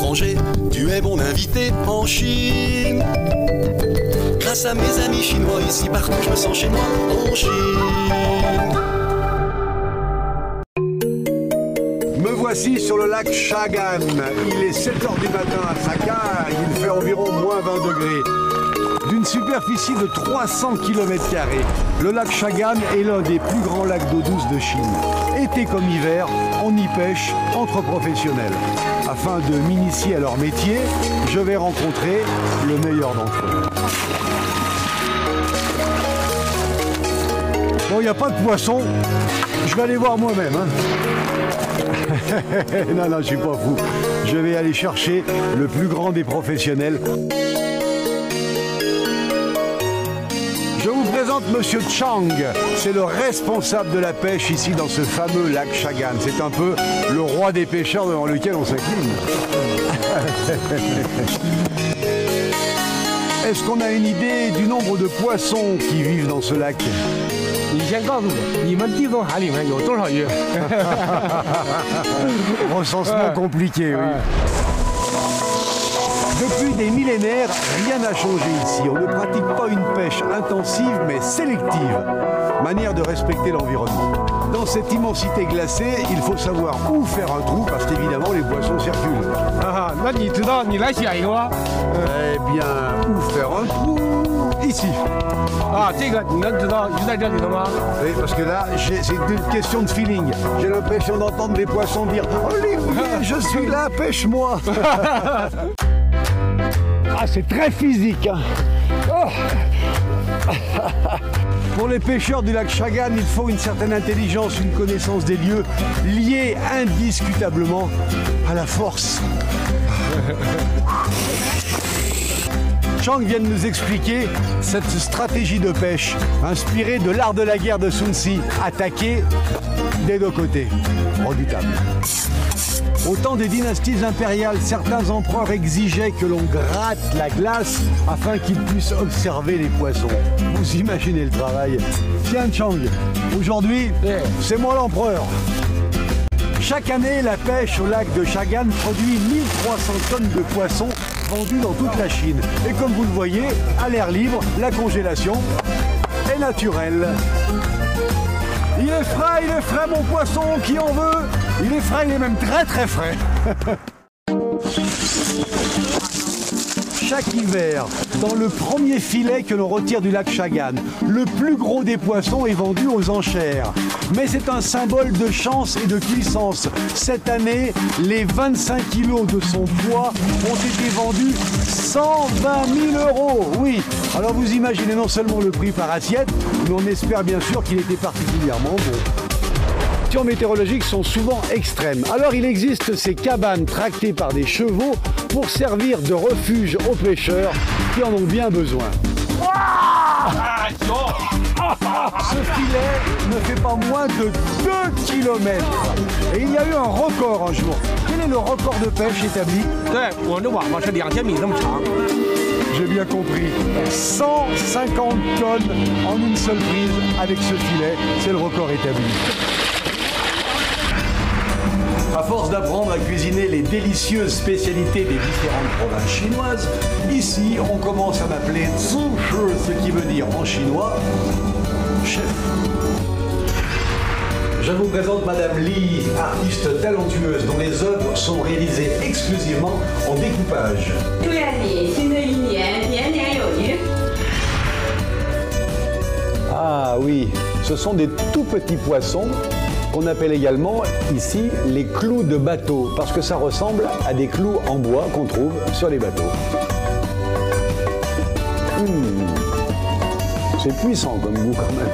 l'étranger, tu es mon invité en Chine. Grâce à mes amis chinois, ici partout je me sens chez moi en Chine. Me voici sur le lac Chagan. Il est 7h du matin à Saka, il fait environ moins 20 degrés. D'une superficie de 300 km², le lac Chagan est l'un des plus grands lacs d'eau douce de Chine. Été comme hiver, on y pêche entre professionnels. Afin de m'initier à leur métier, je vais rencontrer le meilleur d'entre eux. Bon, il n'y a pas de poisson, je vais aller voir moi-même. Non, je suis pas fou. Je vais aller chercher le plus grand des professionnels. Je vous présente Monsieur Chang. C'est le responsable de la pêche ici dans ce fameux lac Chagan. C'est un peu le roi des pêcheurs devant lequel on s'incline. Est-ce qu'on a une idée du nombre de poissons qui vivent dans ce lac? Recensement compliqué, oui. Depuis des millénaires, rien n'a changé ici. On ne pratique pas une pêche intensive, mais sélective. Manière de respecter l'environnement. Dans cette immensité glacée, il faut savoir où faire un trou, parce qu'évidemment, les poissons circulent. Eh bien, où faire un trou? Ici. Oui, parce que là, c'est une question de feeling. J'ai l'impression d'entendre les poissons dire « Olivier, je suis là, pêche-moi » Ah, c'est très physique, hein. Oh. Pour les pêcheurs du lac Chagan, il faut une certaine intelligence, une connaissance des lieux, liée indiscutablement à la force. Chang vient de nous expliquer cette stratégie de pêche, inspirée de l'art de la guerre de Sun Tzu, attaquer des deux côtés. Redoutable. Au temps des dynasties impériales, certains empereurs exigeaient que l'on gratte la glace afin qu'ils puissent observer les poissons. Vous imaginez le travail. Tiens Chang, aujourd'hui, c'est moi l'empereur. Chaque année, la pêche au lac de Chagan produit 1300 tonnes de poissons vendus dans toute la Chine. Et comme vous le voyez, à l'air libre, la congélation est naturelle. Il est frais mon poisson, qui en veut? Il est frais, il est même très très frais. Chaque hiver, dans le premier filet que l'on retire du lac Chagan, le plus gros des poissons est vendu aux enchères. Mais c'est un symbole de chance et de puissance. Cette année, les 25 kilos de son poids ont été vendus 120 000 €. Oui, alors vous imaginez non seulement le prix par assiette, mais on espère bien sûr qu'il était particulièrement bon. Les conditions météorologiques sont souvent extrêmes. Alors il existe ces cabanes tractées par des chevaux pour servir de refuge aux pêcheurs qui en ont bien besoin. Ce filet ne fait pas moins de 2 km. Et il y a eu un record un jour. Quel est le record de pêche établi? J'ai bien compris. 150 tonnes en une seule prise avec ce filet. C'est le record établi. À force d'apprendre à cuisiner les délicieuses spécialités des différentes provinces chinoises, ici on commence à m'appeler Zushi, ce qui veut dire en chinois chef. Je vous présente Madame Li, artiste talentueuse dont les œuvres sont réalisées exclusivement en découpage. Ah oui, ce sont des tout petits poissons qu'on appelle également ici les clous de bateau, parce que ça ressemble à des clous en bois qu'on trouve sur les bateaux. C'est puissant comme goût quand même.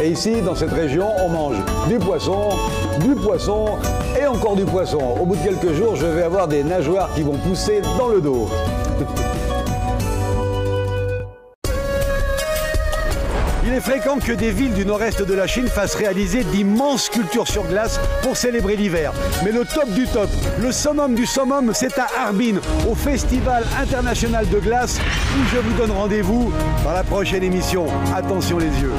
Et ici, dans cette région, on mange du poisson et encore du poisson. Au bout de quelques jours, je vais avoir des nageoires qui vont pousser dans le dos. Il est fréquent que des villes du nord-est de la Chine fassent réaliser d'immenses sculptures sur glace pour célébrer l'hiver. Mais le top du top, le summum du summum, c'est à Harbin, au Festival international de glace, où je vous donne rendez-vous dans la prochaine émission. Attention les yeux.